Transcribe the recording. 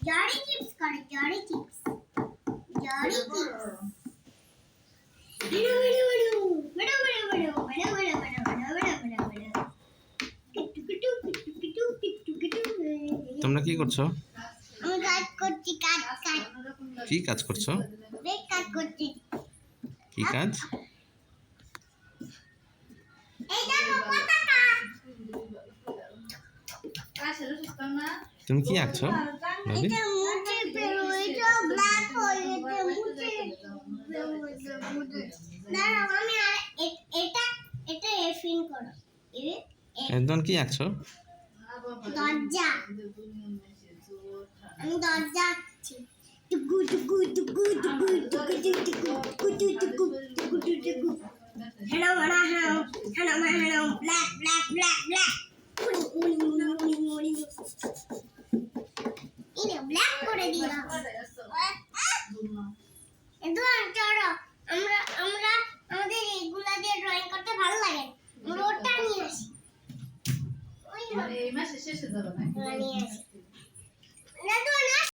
জরি চিপস করে জরি চিপস জরি চিপস বড় বড় বড় বড় বড় বড় বড় বড় বড় বড় বড় বড় কিটু কিটু কিটু কিটু কিটু তোমরা কি করছো? আমি কাজ করছি কাজ কাজ কি কাজ করছো? দেখ কাজ করছি কি কাজ? এই দেখো পতাকা তুমি কি আঁকছো? নদী? এটা মুছে ফেলো এটা ব্ল্যাক হয়ে গেছে মুছে দাঁড়াও আমি আর এটা এটা এফিন করো একদম কি আঁকছো? দরজা আমি দরজা আঁকছি টুকু টুকু টুকু টুকু টুকু টুকু টুকু টুকু টুকু টুকু hello hello hello hello hello black black black black ইনে ব্ল্যাক করে দিলাম এদুয়ার চলো আমরা আমাদের এগুলা দিয়ে ড্রয়িং করতে ভালো লাগে রোডটা নিয়ে আসি ওই এই মাসে শেষে যাবে না নিয়ে আসি এদুয়ার